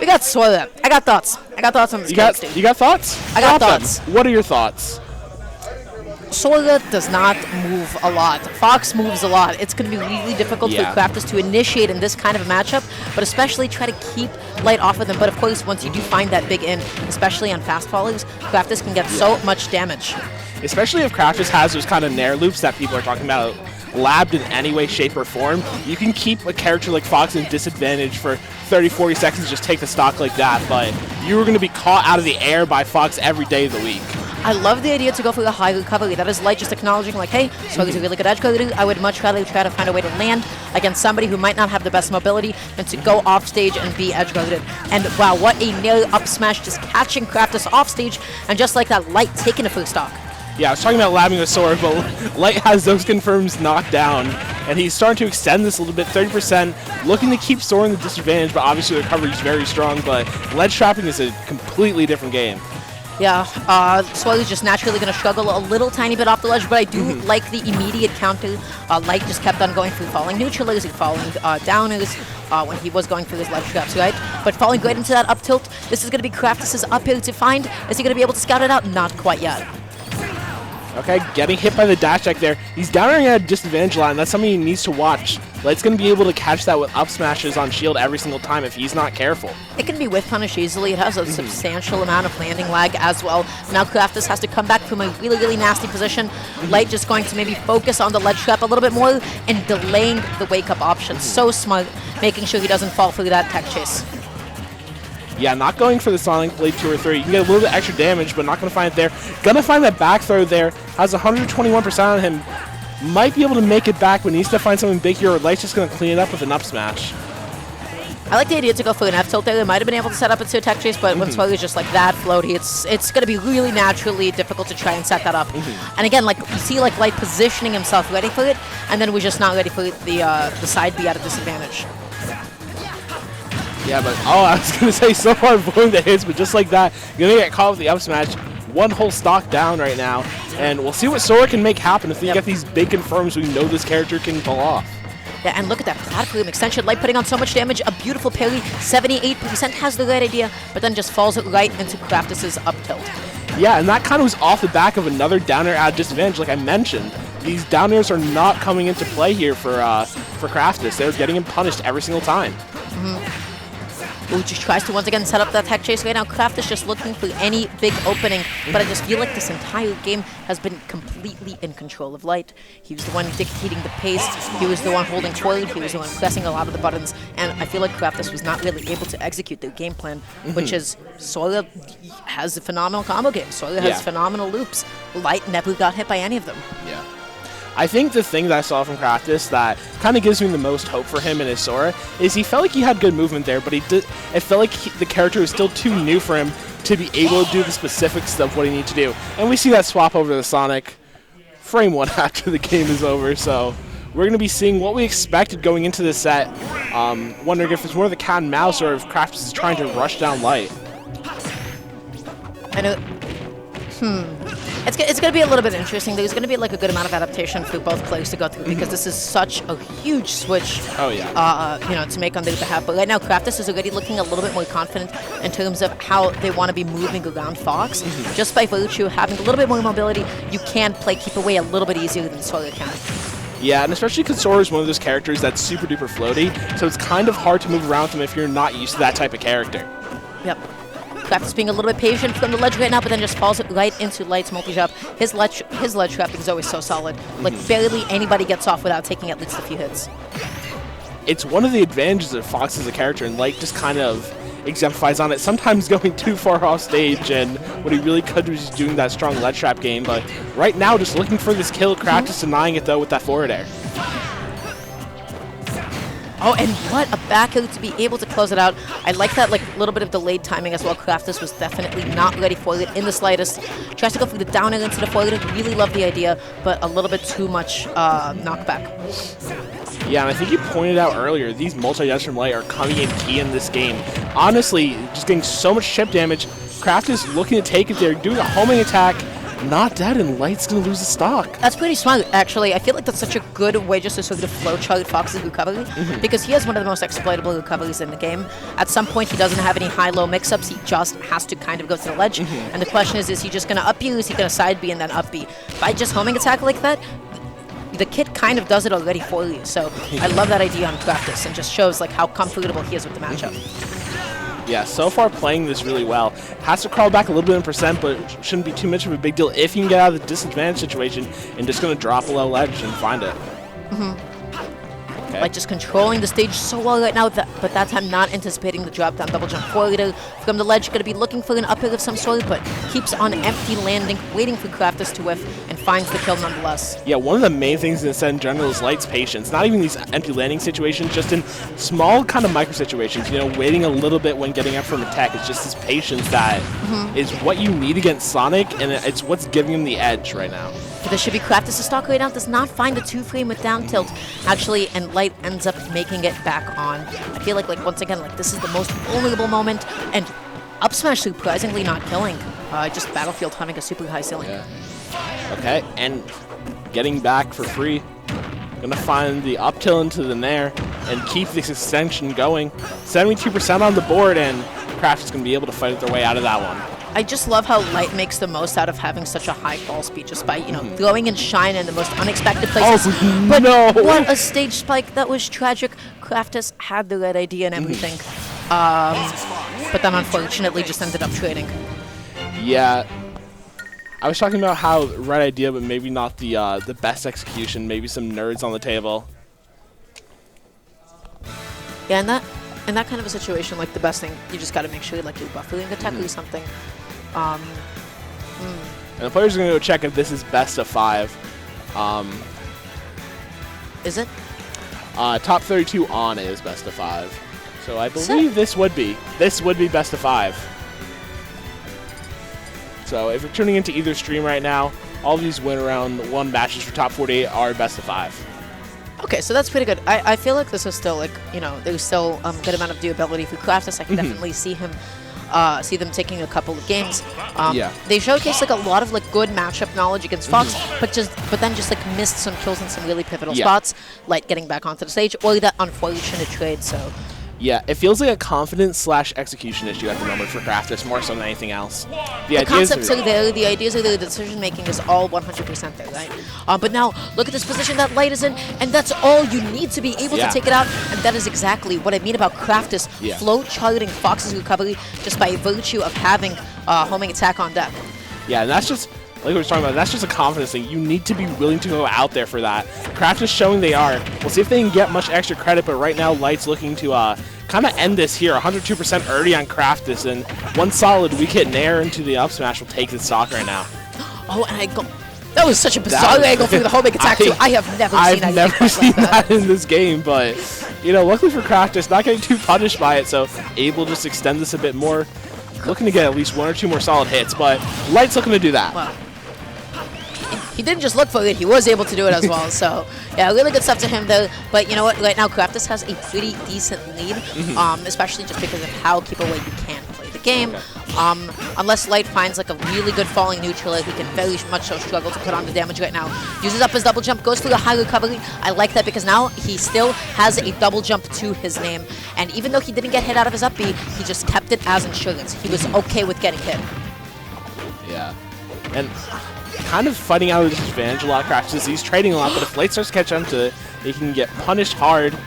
We got Sora. I got thoughts. I got thoughts on this character. You got thoughts? I got thoughts. What are your thoughts? Sora does not move a lot. Fox moves a lot. It's going to be really difficult for Craftis to initiate in this kind of a matchup, but especially try to keep Light off of them. But of course, once you do find that big in, especially on fast follows, Craftis can get so much damage. Especially if Craftis has those kind of nair loops that people are talking about labbed in any way, shape, or form. You can keep a character like Fox in disadvantage for 30, 40 seconds, just take the stock like that, but you were going to be caught out of the air by Fox every day of the week. I love the idea to go for the high recovery. That is Light just acknowledging, like, hey, Sora's a really good edge guarder. I would much rather try to find a way to land against somebody who might not have the best mobility than to go off stage and be edge guarded. And wow, what a nail up smash, just catching Craftis off stage, and just like that, Light taking the first stock. Yeah, I was talking about labbing with Sora, but Light has those confirms knocked down, and he's starting to extend this a little bit, 30%, looking to keep Sora in the disadvantage, but obviously the recovery is very strong, but ledge trapping is a completely different game. Yeah, Sora's just naturally going to struggle a little tiny bit off the ledge, but I do like the immediate counter. Light just kept on going through falling neutralers and falling downers when he was going through his ledge traps, right? But falling right into that up tilt, this is going to be Craftis' up air to find. Is he going to be able to scout it out? Not quite yet. Okay, getting hit by the dash deck there. He's downing at a disadvantage line. That's something he needs to watch. Light's going to be able to catch that with up smashes on shield every single time if he's not careful. It can be whiff punish easily. It has a substantial amount of landing lag as well. Now Craftis has to come back from a really, really nasty position. Light just going to maybe focus on the ledge trap a little bit more and delaying the wake-up option. So smart, making sure he doesn't fall through that tech chase. Yeah, not going for the Sonic Blade 2 or 3. You can get a little bit extra damage, but not going to find it there. Going to find that back throw there. Has 121% on him. Might be able to make it back, but needs to find something big here, or Light's just going to clean it up with an up smash. I like the idea to go for an F tilt there. They might have been able to set up into a tech chase, but when Sora is just like that floaty, it's going to be really naturally difficult to try and set that up. And again, like you see, like Light positioning himself ready for it, and then we're just not ready for the side B at a disadvantage. Yeah, but I was going to say so far avoiding the hits, but just like that, you're going to get caught with the up smash. One whole stock down right now, and we'll see what Sora can make happen if we get these big confirms we know this character can pull off. Yeah, and look at that platform extension. Light putting on so much damage. A beautiful parry. 78% has the right idea, but then just falls right into Craftis' up tilt. Yeah, and that kind of was off the back of another down air at disadvantage, like I mentioned. These down airs are not coming into play here for Craftis. They're getting him punished every single time. Ooh, just tries to once again set up that tech chase right now. Craftis just looking for any big opening, but I just feel like this entire game has been completely in control of Light. He was the one dictating the pace, he was the one holding forward, he was the one pressing a lot of the buttons, and I feel like Craftis was not really able to execute their game plan, which is Sora has a phenomenal combo game. Sora has phenomenal loops. Light never got hit by any of them. Yeah. I think the thing that I saw from Craftis that kind of gives me the most hope for him and his Sora is he felt like he had good movement there, but it felt like the character was still too new for him to be able to do the specifics of what he needs to do. And we see that swap over to the Sonic frame one after the game is over, so we're going to be seeing what we expected going into this set. Wondering if it's more of the cat and mouse or if Craftis is trying to rush down Light. I know. It's going to be a little bit interesting. There's going to be like a good amount of adaptation for both players to go through because this is such a huge switch. Oh yeah. To make on their behalf. But right now, Craftis is already looking a little bit more confident in terms of how they want to be moving around Fox. Just by virtue of having a little bit more mobility, you can play keep away a little bit easier than Sora can. Yeah, and especially because Sora is one of those characters that's super duper floaty, so it's kind of hard to move around with him if you're not used to that type of character. Yep. Craftis being a little bit patient from the ledge right now, but then just falls right into Light's multi-jump. His ledge trapping is always so solid. Like, barely anybody gets off without taking at least a few hits. It's one of the advantages of Fox as a character, and Light just kind of exemplifies on it, sometimes going too far off stage, and what he really could was just doing that strong ledge trap game, but right now just looking for this kill, Craftis denying it though with that forward air. Oh, and what a back air to be able to close it out. I like that like little bit of delayed timing as well. Craftis was definitely not ready for it in the slightest. Tries to go for the down air into the forward. Really love the idea, but a little bit too much knockback. Yeah, and I think you pointed out earlier, these multi-jumps from Light are coming in key in this game. Honestly, just getting so much chip damage. Craftis looking to take it there, doing a homing attack, not dead, and Light's going to lose the stock. That's pretty smart, actually. I feel like that's such a good way just to sort of flowchart Fox's recovery, because he has one of the most exploitable recoveries in the game. At some point, he doesn't have any high-low mix-ups. He just has to kind of go to the ledge. And the question is he just going to up B, or is he going to side B and then up B? By just homing attack like that, the kit kind of does it already for you. So I love that idea on Craftis, and just shows like how comfortable he is with the matchup. Yeah, so far playing this really well. Has to crawl back a little bit in percent, but shouldn't be too much of a big deal if he can get out of the disadvantage situation and just going to drop a low ledge and find it. Okay. Like just controlling the stage so well right now, but that time not anticipating the drop down double jump forward from the ledge. Going to be looking for an up air of some sort, but keeps on empty landing, waiting for Craftis to whiff, and finds the kill nonetheless. Yeah, one of the main things in this set in general is Light's patience. Not even these empty landing situations, just in small kind of micro situations, you know, waiting a little bit when getting up from attack. It's just this patience that is what you need against Sonic, and it's what's giving him the edge right now. But this should be Craftis' stock right now. Does not find the 2-frame with down tilt, actually, and Light ends up making it back on. I feel like once again, like this is the most vulnerable moment, and up smash surprisingly not killing. Just Battlefield having a super high ceiling. Yeah. Okay, and getting back for free. Gonna find the up tilt into the nair and keep this extension going. 72% on the board, and Craftis gonna be able to fight their way out of that one. I just love how Light makes the most out of having such a high fall speed, just by, you know, throwing in shine in the most unexpected places. Oh, but no! What a stage spike. That was tragic. Craftis had the right idea and everything. But then unfortunately just ended up trading. Yeah. I was talking about how right idea, but maybe not the best execution. Maybe some nerds on the table. Yeah, in that kind of a situation, like the best thing, you just got to make sure like you're buffering attack or something. And the players are going to go check if this is best of 5. Is it? Top 32 on is best of 5. So I believe this would be best of 5. So if you're tuning into either stream right now, all of these win around 1 matches for top 48 are best of 5. Okay, so that's pretty good. I feel like this is still like, you know, there's still a good amount of doability for Craftis. I can definitely see them taking a couple of games. Yeah. They showcase like a lot of like good matchup knowledge against Fox, but then just like missed some kills in some really pivotal spots, like getting back onto the stage, or that unfortunate trade. So. Yeah, it feels like a confidence/execution issue at the moment for Craftis, more so than anything else. The concepts are there, the ideas are there, the decision-making is all 100% there, right? But now, look at this position that Light is in, and that's all you need to be able to take it out, and that is exactly what I mean about Craftis flow-charting Fox's recovery just by virtue of having homing attack on deck. Yeah, and that's just, like we were talking about, that's just a confidence thing. You need to be willing to go out there for that. Craftis showing they are. We'll see if they can get much extra credit, but right now Light's looking to kind of end this here. 102% early on Craftis, and one solid weak hit nair into the up smash will take the stock right now. Oh, and that was such a bizarre angle through the homing attack too. I have never seen that in this game, but you know, luckily for Craftis, not getting too punished by it, so able to just extend this a bit more. Looking to get at least 1 or 2 more solid hits, but Light's looking to do that. Wow. He didn't just look for it, he was able to do it as well. So, yeah, really good stuff to him, though. But you know what? Right now, Craftis has a pretty decent lead, especially just because of how keep away you can play the game. Unless Light finds like a really good falling neutral, he can very much so struggle to put on the damage right now. Uses up his double jump, goes for the high recovery. I like that because now he still has a double jump to his name. And even though he didn't get hit out of his up B, he just kept it as insurance. He was okay with getting hit. Yeah. And kind of fighting out of the disadvantage a lot. Craftis, he's trading a lot, but if Light starts to catch on to it, he can get punished hard.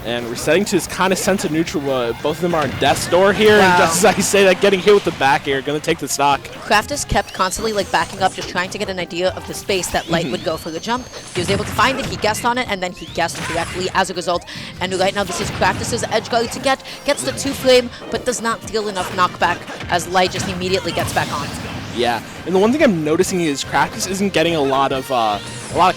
And resetting to his kind of sense of neutral, both of them are on death's door here, and just as I say that, getting hit with the back air, gonna take the stock. Craftis kept constantly like backing up, just trying to get an idea of the space that Light would go for the jump. He was able to find it, he guessed on it, and then he guessed correctly as a result. And right now this is Craftis' edge guard to gets the 2-frame, but does not deal enough knockback as Light just immediately gets back on. Yeah, and the one thing I'm noticing is Craftis isn't getting a lot of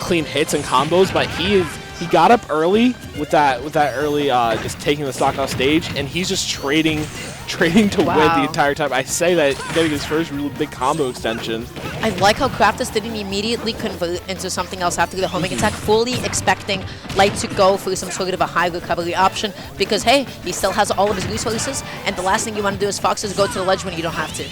clean hits and combos, but he got up early with that early just taking the stock off stage, and he's just trading to win the entire time. I say that getting his first really big combo extension. I like how Craftis didn't immediately convert into something else after the homing attack, fully expecting Light to go for some sort of a high recovery option, because hey, he still has all of his resources, and the last thing you want to do as Fox is go to the ledge when you don't have to.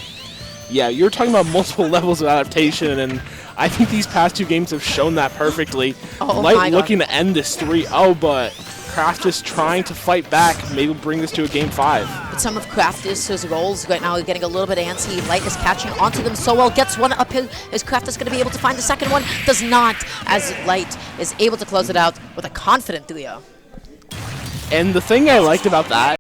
Yeah, you're talking about multiple levels of adaptation, and I think these past 2 games have shown that perfectly. Oh my Light God. looking to end this 3-0, but Craftis trying to fight back, maybe bring this to a game 5. But some of Craftis' rolls right now are getting a little bit antsy. Light is catching onto them so well. Gets one uphill. Is Craftis going to be able to find the second one? Does not, as Light is able to close it out with a confident 3-0. And the thing I liked about that